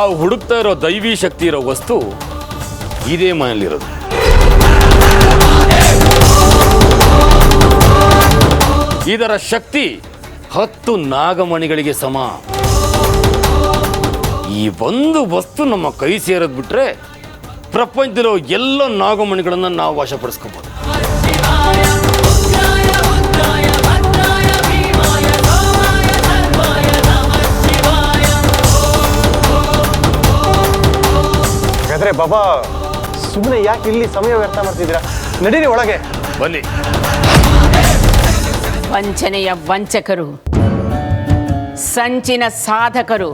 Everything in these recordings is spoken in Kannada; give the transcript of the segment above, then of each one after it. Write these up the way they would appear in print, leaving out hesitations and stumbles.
ನಾವು ಹುಡುಕ್ತಾ ಇರೋ ದೈವಿ ಶಕ್ತಿ ಇರೋ ವಸ್ತು ಇದೇ ಮನೆಯಲ್ಲಿರೋದು. ಇದರ ಶಕ್ತಿ 10 ನಾಗಮಣಿಗಳಿಗೆ ಸಮ. ಈ ಒಂದು ವಸ್ತು ನಮ್ಮ ಕೈ ಸೇರೋದು ಬಿಟ್ರೆ ಪ್ರಪಂಚದಲ್ಲಿರೋ ಎಲ್ಲ ನಾಗಮಣಿಗಳನ್ನು ನಾವು ವಶಪಡಿಸ್ಕೋಬಹುದು. ಹಾಗಾದ್ರೆ ಬಾಬಾ ಸುಮ್ಮನೆ ಯಾಕೆ ಇಲ್ಲಿ ಸಮಯ ವ್ಯರ್ಥ ಮಾಡ್ತಿದ್ದೀರಾ? ನಡೀರಿ ಒಳಗೆ. ಬನ್ನಿ. ವಂಚನೆಯ ವಂಚಕರು, ಸಂಚಿನ ಸಾಧಕರು,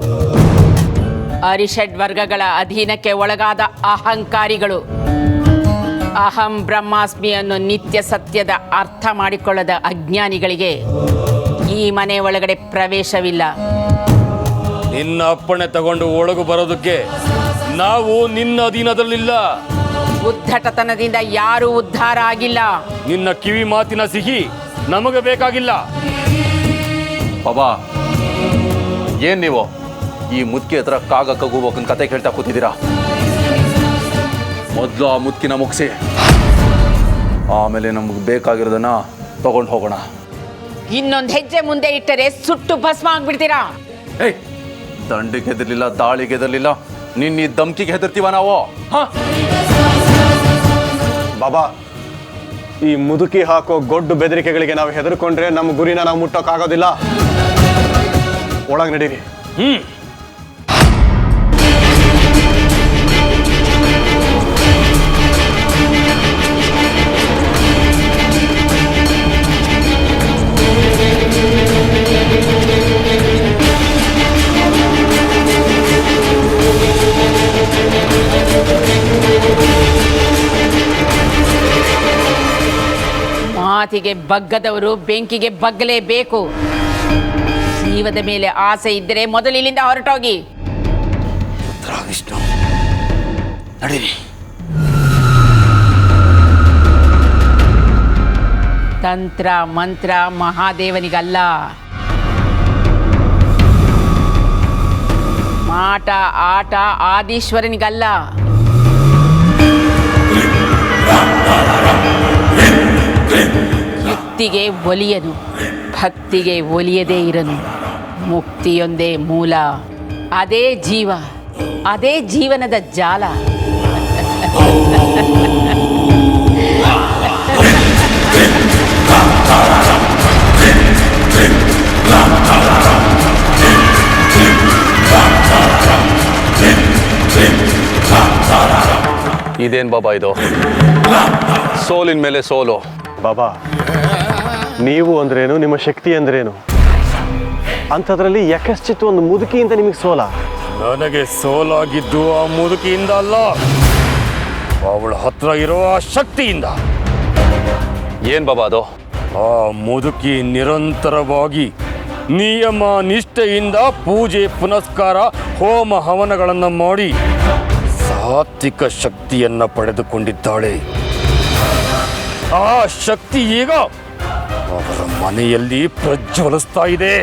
ಅರಿಷಡ್ ವರ್ಗಗಳ ಅಧೀನಕ್ಕೆ ಒಳಗಾದ ಅಹಂಕಾರಿಗಳು, ಅಹಂ ಬ್ರಹ್ಮಾಸ್ಮಿ ಅನ್ನೋ ನಿತ್ಯ ಸತ್ಯದ ಅರ್ಥ ಮಾಡಿಕೊಳ್ಳದ ಅಜ್ಞಾನಿಗಳಿಗೆ ಈ ಮನೆ ಒಳಗಡೆ ಪ್ರವೇಶವಿಲ್ಲ. ನಿನ್ನ ಅಪ್ಪಣೆ ತಗೊಂಡು ಒಳಗು ಬರೋದಕ್ಕೆ ನಾವು ನಿನ್ನ ಅಧೀನದಲ್ಲಿಲ್ಲ. ಉದ್ದಟತನದಿಂದ ಯಾರೂ ಉದ್ಧಾರ ಆಗಿಲ್ಲ. ನಿನ್ನ ಕಿವಿ ಮಾತಿನ ಸಿಹಿ ನಮಗೆ ಬೇಕಾಗಿಲ್ಲ. ಬಾಬಾ, ಏನ್ ನೀವು ಈ ಮುದ್ಕಿ ಹತ್ರ ಕಾಗ ಕಗುವಕ್ಕನ ಕತೆ ಕೇಳ್ತಾ ಕೂತಿದ್ದೀರಾ? ಮೊದಲು ಆ ಮುದ್ಕಿನ ಮುಗಿಸಿ, ಆಮೇಲೆ ನಮಗೆ ಬೇಕಾಗಿರೋದನ್ನ ತಗೊಂಡು ಹೋಗೋಣ. ಇನ್ನೊಂದು ಹೆಜ್ಜೆ ಮುಂದೆ ಇಟ್ಟರೆ ಸುಟ್ಟು ಭಸ್ಮ ಆಗ್ಬಿಡ್ತೀರಾ. ಏಯ್, ದಂಡಿಗೆ ಹೆದರ್ಲಿಲ್ಲ, ದಾಳಿಗೆ ಹೆದರ್ಲಿಲ್ಲ, ನಿನ್ನ ಈ ಧಮ್ಕಿಗೆ ಹೆದರ್ತೀವ ನಾವು? ಬಾಬಾ, ಈ ಮುದುಕಿ ಹಾಕೋ ಗೊಡ್ಡು ಬೆದರಿಕೆಗಳಿಗೆ ನಾವು ಹೆದರ್ಕೊಂಡ್ರೆ ನಮ್ಮ ಗುರಿನ ನಾವು ಮುಟ್ಟೋಕ್ಕಾಗೋದಿಲ್ಲ. ಒಳಗೆ ನಡೀರಿ. ಮಾತಿಗೆ ಬಗ್ಗದವರು ಬೆಂಕಿಗೆ ಬಗ್ಗಲೇಬೇಕು. ಜೀವದ ಮೇಲೆ ಆಸೆ ಇದ್ದರೆ ಮೊದಲು ಇಲ್ಲಿಂದ ಹೊರಟೋಗಿ. ವಿಷ್ಣು, ನಡೀರಿ. ತಂತ್ರ ಮಂತ್ರ ಮಹಾದೇವನಿಗಲ್ಲ, ಮಾಟ ಆಟ ಆದೀಶ್ವರನಿಗಲ್ಲ. ಯುಕ್ತಿಗೆ ಒಲಿಯನು, ಭಕ್ತಿಗೆ ಒಲಿಯದೇ ಇರನು. ಮುಕ್ತಿಯೊಂದೇ ಮೂಲ, ಅದೇ ಜೀವ, ಅದೇ ಜೀವನದ ಜಾಲ. ಇದೇನ್ ಬಾಬಾ ಇದು? ಸೋಲಿನ ಮೇಲೆ ಸೋಲು. ಬಾಬಾ, ನೀವು ಅಂದ್ರೇನು, ನಿಮ್ಮ ಶಕ್ತಿ ಅಂದ್ರೇನು? ಅಂಥದ್ರಲ್ಲಿ ಯಕಶ್ಚಿತ್ ಒಂದು ಮುದುಕಿಯಿಂದ ನಿಮಗೆ ಸೋಲ? ನನಗೆ ಸೋಲಾಗಿದ್ದು ಆ ಮುದುಕಿಯಿಂದ ಅಲ್ಲ, ಅವಳ ಹತ್ರ ಇರೋ ಆ ಶಕ್ತಿಯಿಂದ. ಏನ್ ಬಾಬಾ ಅದು? ಆ ಮುದುಕಿ ನಿರಂತರವಾಗಿ ನಿಯಮ ನಿಷ್ಠೆಯಿಂದ ಪೂಜೆ ಪುನಸ್ಕಾರ ಹೋಮ ಹವನಗಳನ್ನು ಮಾಡಿ ಸಾತ್ವಿಕ ಶಕ್ತಿಯನ್ನ ಪಡೆದುಕೊಂಡಿದ್ದಾಳೆ. ಆ ಶಕ್ತಿ ಈಗ ಅವರ ಮನೆಯಲ್ಲಿ ಪ್ರಜ್ವಲಿಸ್ತಾ ಇದೆ.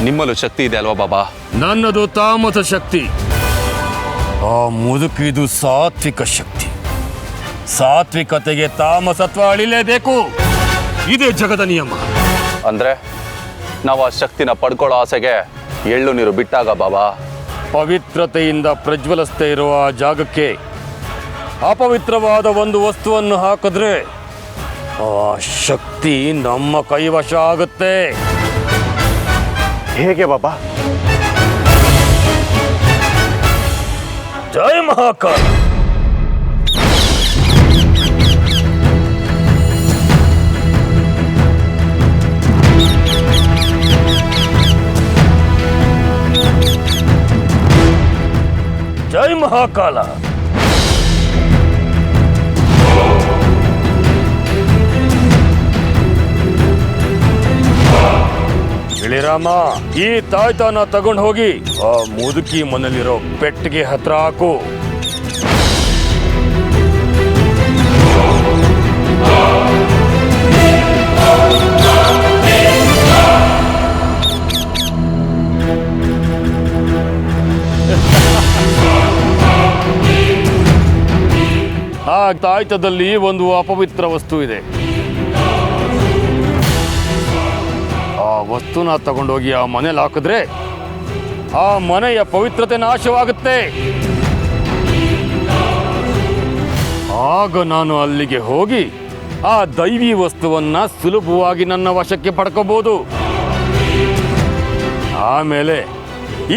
ನಿಮ್ಮಲ್ಲೂ ಶಕ್ತಿ ಇದೆ ಅಲ್ವಾ ಬಾಬಾ? ನನ್ನದು ತಾಮಸ ಶಕ್ತಿ, ಆ ಮುದುಕಿದು ಸಾತ್ವಿಕ ಶಕ್ತಿ. ಸಾತ್ವಿಕತೆಗೆ ತಾಮಸತ್ವ ಅಳಿಲೇಬೇಕು, ಇದೇ ಜಗದ ನಿಯಮ. ಅಂದ್ರೆ ನಾವು ಆ ಶಕ್ತಿನ ಪಡ್ಕೊಳ್ಳೋ ಆಸೆಗೆ ಎಳ್ಳು ನೀರು ಬಿಟ್ಟಾಗ ಬಾಬಾ? ಪವಿತ್ರತೆಯಿಂದ ಪ್ರಜ್ವಲಿಸ್ತಾ ಇರುವ ಆ ಜಾಗಕ್ಕೆ ಅಪವಿತ್ರವಾದ ಒಂದು ವಸ್ತುವನ್ನು ಹಾಕಿದ್ರೆ ಆ ಶಕ್ತಿ ನಮ್ಮ ಕೈವಶ ಆಗುತ್ತೆ. ಹೇಗೆ ಬಾಬಾ? ಜೈ ಮಹಾಕಾಲ. ಜೈ ಮಹಾಕಾಲ. ಇಳಿರಾಮ, ಈ ತಾಯ್ತಾನ ತಗೊಂಡು ಹೋಗಿ ಆ ಮುದುಕಿ ಮನೇಲಿರೋ ಪೆಟ್ಟಿಗೆ ಹತ್ರ ಹಾಕು. ಆ ತಾಯ್ತದಲ್ಲಿ ಒಂದು ಅಪವಿತ್ರ ವಸ್ತು ಇದೆ. ಆ ವಸ್ತುನ ತಗೊಂಡೋಗಿ ಆ ಮನೇಲಿ ಹಾಕಿದ್ರೆ ಆ ಮನೆಯ ಪವಿತ್ರತೆ ನಾಶವಾಗುತ್ತೆ. ಆಗ ನಾನು ಅಲ್ಲಿಗೆ ಹೋಗಿ ಆ ದೈವಿ ವಸ್ತುವನ್ನ ಸುಲಭವಾಗಿ ನನ್ನ ವಶಕ್ಕೆ ಪಡ್ಕೋಬಹುದು. ಆಮೇಲೆ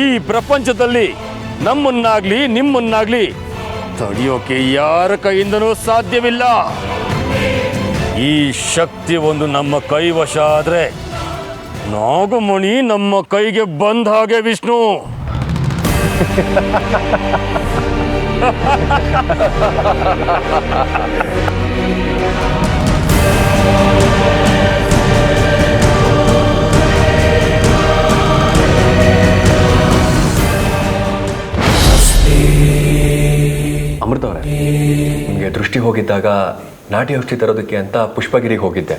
ಈ ಪ್ರಪಂಚದಲ್ಲಿ ನಮ್ಮನ್ನಾಗ್ಲಿ ನಿಮ್ಮನ್ನಾಗ್ಲಿ ತಡೆಯೋಕೆ ಯಾರ ಕೈಯಿಂದನೂ ಸಾಧ್ಯವಿಲ್ಲ. ಈ ಶಕ್ತಿ ಒಂದು ನಮ್ಮ ಕೈವಶ ಆದ್ರೆ ನಾಗಮಣಿ ನಮ್ಮ ಕೈಗೆ ಬಂದ ಹಾಗೆ ವಿಷ್ಣು. ಅಮೃತ ಅವರೇ, ನಿಮಗೆ ದೃಷ್ಟಿ ಹೋಗಿದ್ದಾಗ ನಾಟಿ ಔಷಧಿ ತರೋದಕ್ಕೆ ಅಂತ ಪುಷ್ಪಗಿರಿಗೆ ಹೋಗಿದ್ದೆ.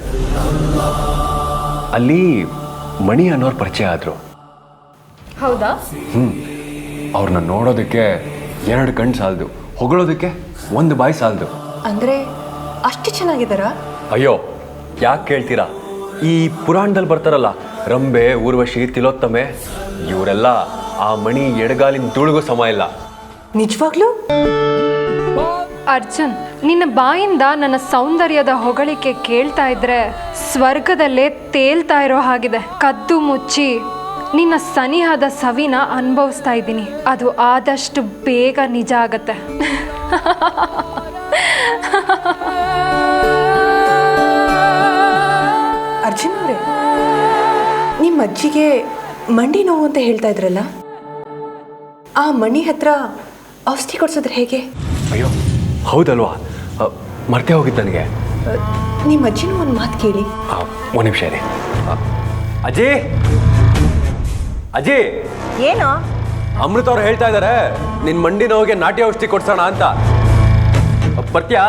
ಅಲ್ಲಿ ಮಣಿ ಅನ್ನೋರು ಪರಿಚಯ ಆದರು. ಹೌದಾ? ಅವ್ರನ್ನ ನೋಡೋದಕ್ಕೆ 2 ಕಣ್ಣು ಸಾಲದು, ಹೊಗಳೋದಕ್ಕೆ 1 ಬಾಯಿ ಸಾಲದು. ಅಂದ್ರೆ ಅಷ್ಟು ಚೆನ್ನಾಗಿದ್ದಾರಾ? ಅಯ್ಯೋ, ಯಾಕೆ ಕೇಳ್ತೀರಾ? ಈ ಪುರಾಣದಲ್ಲಿ ಬರ್ತಾರಲ್ಲ, ರಂಬೆ, ಊರ್ವಶಿ, ತಿಲೋತ್ತಮೆ, ಇವರೆಲ್ಲ ಆ ಮಣಿ ಎಡಗಾಲಿನ ಧೂಳಿಗೂ ಸಮ ಇಲ್ಲ. ನಿಜವಾಗ್ಲೂ? ಅರ್ಜುನ್, ನಿನ್ನ ಬಾಯಿಂದ ನನ್ನ ಸೌಂದರ್ಯದ ಹೊಗಳಿಕೆ ಕೇಳ್ತಾ ಇದ್ರೆ ಸ್ವರ್ಗದಲ್ಲೇ ತೇಲ್ತಾ ಇರೋ ಹಾಗಿದೆ. ಕದ್ದು ಮುಚ್ಚಿ ನಿನ್ನ ಸನಿಹದ ಸವಿನ ಅನುಭವಿಸ್ತಾ ಇದ್ದೀನಿ. ಅದು ಆದಷ್ಟು ಬೇಗ ನಿಜ ಆಗತ್ತೆ. ಅರ್ಜುನ್ ಅವರೇ, ನಿಮ್ಮ ಅಜ್ಜಿಗೆ ಮಂಡಿ ನೋವು ಅಂತ ಹೇಳ್ತಾ ಇದ್ರಲ್ಲ, ಆ ಮಣಿ ಹತ್ರ ಔಷಧಿ ಕೊಡ್ಸೋದ್ರೆ ಹೇಗೆ? ಅಯ್ಯೋ ಹೌದಲ್ವಾ, ಮರ್ತೇ ಹೋಗಿದ್ದು ನನಗೆ. ನಿಮ್ಮ ಅಜ್ಜಿನೂ ಒಂದು ಮಾತು ಕೇಳಿ. 1 ನಿಮಿಷ ರೀ. ಅಜ್ಜಿ, ಅಜ್ಜಿ, ಏನೋ? ಅಮೃತ ಅವ್ರು ಹೇಳ್ತಾ ಇದ್ದಾರೆ ನಿನ್ನ ಮಂಡಿ ನೋವಿಗೆ ನಾಟಿ ಔಷಧಿ ಕೊಡ್ಸೋಣ ಅಂತ. ಬರ್ತೀಯಾ?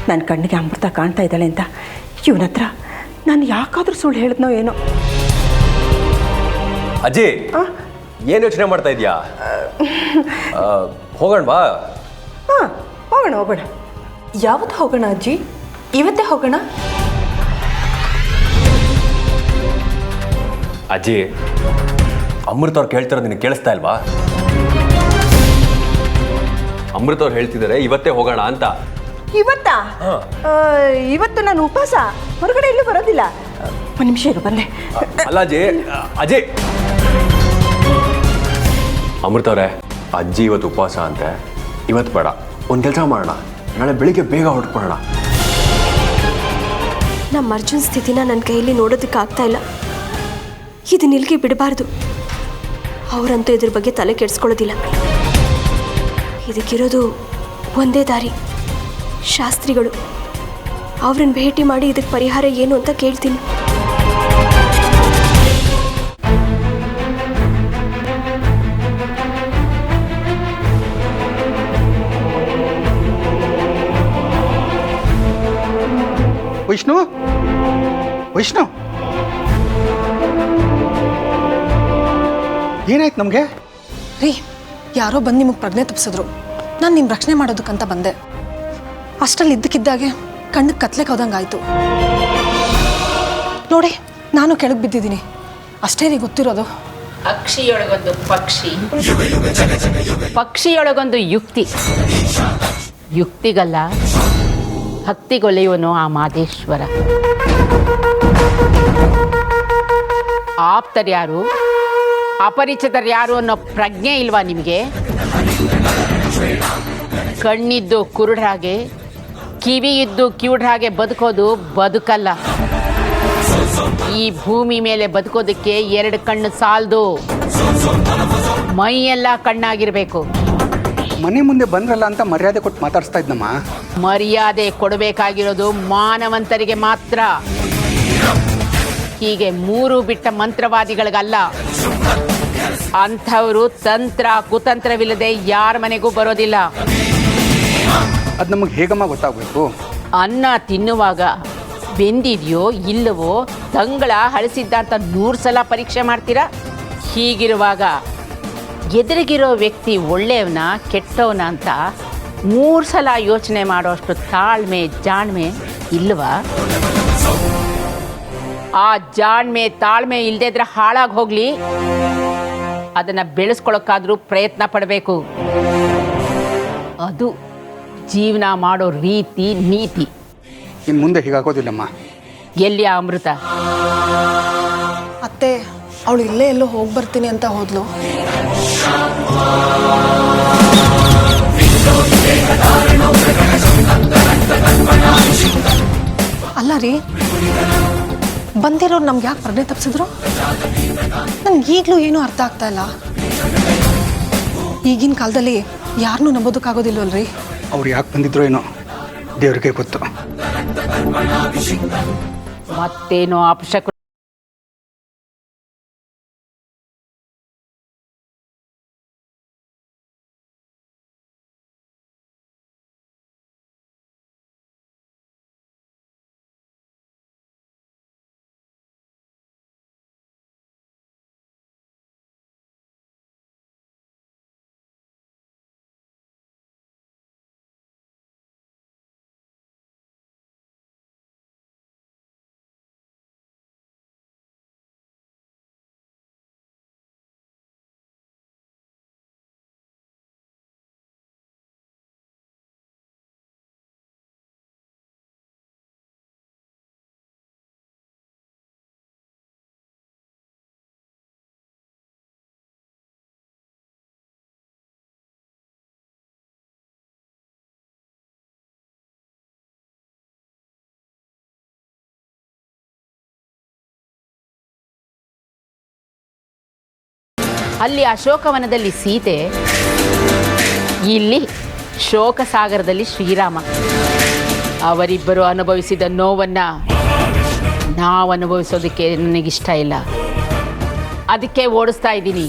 ನನ್ನ ಕಣ್ಣಿಗೆ ಅಮೃತ ಕಾಣ್ತಾ ಇದ್ದಾಳೆ ಅಂತ ಇವನ ಹತ್ರ ನಾನು ಯಾಕಾದ್ರೂ ಸುಳ್ಳು ಹೇಳಿದ್ನೋ ಏನೋ. ಅಜ್ಜಿ, ಏನು ಯೋಚನೆ ಮಾಡ್ತಾ ಇದೀಯಾ? ಹೋಗೋಣ ಬಾ. ಹಾಂ, ಹೋಗೋಣ ಹೋಗೋಣ. ಯಾವತ್ತು ಹೋಗೋಣ ಅಜ್ಜಿ? ಇವತ್ತೇ ಹೋಗೋಣ? ಅಜ್ಜಿ, ಅಮೃತ ಅವ್ರು ಕೇಳ್ತಿರೋದು ನಿನಗೆ ಕೇಳಿಸ್ತಾ ಇಲ್ವಾ? ಅಮೃತ ಅವ್ರು ಹೇಳ್ತಿದ್ದಾರೆ ಇವತ್ತೇ ಹೋಗೋಣ ಅಂತ. ಇವತ್ತಾ? ಇವತ್ತು ನಾನು ಉಪವಾಸ, ಹೊರಗಡೆ ಎಲ್ಲೂ ಬರೋದಿಲ್ಲ. 1 ನಿಮಿಷ ಇರು, ಬಂದೆ. ಅಲ್ಲ ಅಜ್ಜಿ, ಅಜ್ಜಿ, ಅಮೃತ ಅವರೇ, ಅಜ್ಜಿ ಇವತ್ತು ಉಪವಾಸ ಅಂತೆ. ಇವತ್ತು ಬೇಡ, ಒಂದು ಕೆಲಸ ಮಾಡೋಣ, ನಾಳೆ ಬೆಳಿಗ್ಗೆ ಬೇಗ ಹೊರಟ್ಕೊಳ್ಳೋಣ. ನಮ್ಮ ಅರ್ಜುನ್ ಸ್ಥಿತಿನ ನನ್ನ ಕೈಯಲ್ಲಿ ನೋಡೋದಕ್ಕೆ ಆಗ್ತಾ ಇಲ್ಲ. ಇದು ನಿಲ್ಗೆ ಬಿಡಬಾರ್ದು. ಅವರಂತೂ ಇದ್ರ ಬಗ್ಗೆ ತಲೆ ಕೆಡಿಸ್ಕೊಳ್ಳೋದಿಲ್ಲ. ಇದಕ್ಕಿರೋದು ಒಂದೇ ದಾರಿ, ಶಾಸ್ತ್ರಿಗಳು. ಅವ್ರನ್ನ ಭೇಟಿ ಮಾಡಿ ಇದಕ್ಕೆ ಪರಿಹಾರ ಏನು ಅಂತ ಕೇಳ್ತೀನಿ. ವಿಷ್ಣು, ವಿಷ್ಣು, ಏನಾಯ್ತು ನಮಗೆ? ರೀ, ಯಾರೋ ಬಂದು ನಿಮಗೆ ಪ್ರಜ್ಞೆ ತಪ್ಪಿಸಿದ್ರು. ನಾನು ನಿಮ್ಮ ರಕ್ಷಣೆ ಮಾಡೋದಕ್ಕಂತ ಬಂದೆ. ಅಷ್ಟರಲ್ಲಿ ಇದ್ದಕ್ಕಿದ್ದಾಗೆ ಕಣ್ಣಿಗೆ ಕತ್ಲೆಗೆ ಹೋದಂಗಾಯ್ತು ನೋಡಿ. ನಾನು ಕೆಳಗೆ ಬಿದ್ದಿದ್ದೀನಿ ಅಷ್ಟೇ ರೀ ಗೊತ್ತಿರೋದು. ಅಕ್ಷಿಯೊಳಗೊಂದು ಪಕ್ಷಿ, ಪಕ್ಷಿಯೊಳಗೊಂದು ಯುಕ್ತಿ. ಯುಕ್ತಿಗಲ್ಲ, ಭಕ್ತಿಗೊಲೆಯುವನು ಆ ಮಾದೇಶ್ವರ. ಆಪ್ತರ್ಯಾರು, ಅಪರಿಚಿತರ್ಯಾರು ಅನ್ನೋ ಪ್ರಜ್ಞೆ ಇಲ್ವಾ ನಿಮಗೆ? ಕಣ್ಣಿದ್ದು ಕುರುಡ್ರಾಗೆ, ಕಿವಿ ಇದ್ದು ಕಿವುಡ್ರಾಗೆ ಬದುಕೋದು ಬದುಕಲ್ಲ. ಈ ಭೂಮಿ ಮೇಲೆ ಬದುಕೋದಕ್ಕೆ 2 ಕಣ್ಣು ಸಾಲದು, ಮೈಯೆಲ್ಲ ಕಣ್ಣಾಗಿರ್ಬೇಕು. ಮನೆ ಮುಂದೆ ಬಂದ್ರಲ್ಲ ಅಂತ ಮರ್ಯಾದೆ ಕೊಟ್ಟು ಮಾತಾಡಿಸ್ತಾ ಇದ್ನಮ್ಮ. ಮರ್ಯಾದೆ ಕೊಡಬೇಕಾಗಿರೋದು ಮಾನವಂತರಿಗೆ ಮಾತ್ರ, ಹೀಗೆ 3 ಬಿಟ್ಟ ಮಂತ್ರವಾದಿಗಳಿಗಲ್ಲ. ಅಂಥವರು ತಂತ್ರ ಕುತಂತ್ರವಿಲ್ಲದೆ ಯಾರ ಮನೆಗೂ ಬರೋದಿಲ್ಲ. ಅದು ನಮಗೆ ಹೇಗಮ್ಮ ಗೊತ್ತಾಗಬೇಕು? ಅನ್ನ ತಿನ್ನುವಾಗ ಬೆಂದಿದೆಯೋ ಇಲ್ಲವೋ, ತಂಗಳ ಹಳಸಿದ್ದ ಅಂತ 100 ಸಲ ಪರೀಕ್ಷೆ ಮಾಡ್ತೀರಾ? ಹೀಗಿರುವಾಗ ಎದುರಿಗಿರೋ ವ್ಯಕ್ತಿ ಒಳ್ಳೆಯವನ ಕೆಟ್ಟವನ ಅಂತ 3 ಸಲ ಯೋಚನೆ ಮಾಡೋಷ್ಟು ತಾಳ್ಮೆ ಜಾಣ್ಮೆ ಇಲ್ವಾ? ಆ ಜಾಣ್ಮೆ ತಾಳ್ಮೆ ಇಲ್ಲದೇ ಇದ್ರೆ ಹಾಳಾಗಿ ಹೋಗ್ಲಿ, ಅದನ್ನು ಬೆಳೆಸ್ಕೊಳ್ಳೋಕ್ಕಾದ್ರೂ ಪ್ರಯತ್ನ ಪಡಬೇಕು. ಅದು ಜೀವನ ಮಾಡೋ ರೀತಿ ನೀತಿ. ಇನ್ನು ಮುಂದೆ ಹೀಗಾಗೋದಿಲ್ಲಮ್ಮ. ಎಲ್ಲಿ ಆ ಅಮೃತ? ಅತ್ತೆ, ಅವಳು ಇಲ್ಲೇ ಎಲ್ಲೋ ಹೋಗಿ ಬರ್ತೀನಿ ಅಂತ ಹೋದ್ಲು. ಅಲ್ಲ ರೀ, ಬಂದಿರೋರು ನಮ್ಗೆ ಯಾಕೆ ಪ್ರಜ್ಞೆ ತಪ್ಪಿಸಿದ್ರು? ನನ್ಗೆ ಈಗಲೂ ಏನೂ ಅರ್ಥ ಆಗ್ತಾ ಇಲ್ಲ. ಈಗಿನ ಕಾಲದಲ್ಲಿ ಯಾರನ್ನೂ ನಂಬೋದಕ್ಕಾಗೋದಿಲ್ವಲ್ರಿ? ಅವ್ರು ಯಾಕೆ ಬಂದಿದ್ರು ಏನೋ ದೇವ್ರಿಗೆ ಗೊತ್ತು. ಮತ್ತೇನೋ ಅಪಶಕ. ಅಲ್ಲಿ ಅಶೋಕವನದಲ್ಲಿ ಸೀತೆ, ಇಲ್ಲಿ ಶೋಕಸಾಗರದಲ್ಲಿ ಶ್ರೀರಾಮ. ಅವರಿಬ್ಬರು ಅನುಭವಿಸಿದ ನೋವನ್ನು ನಾವು ಅನುಭವಿಸೋದಕ್ಕೆ ನನಗಿಷ್ಟ ಇಲ್ಲ. ಅದಕ್ಕೆ ಓಡಿಸ್ತಾ ಇದ್ದೀನಿ.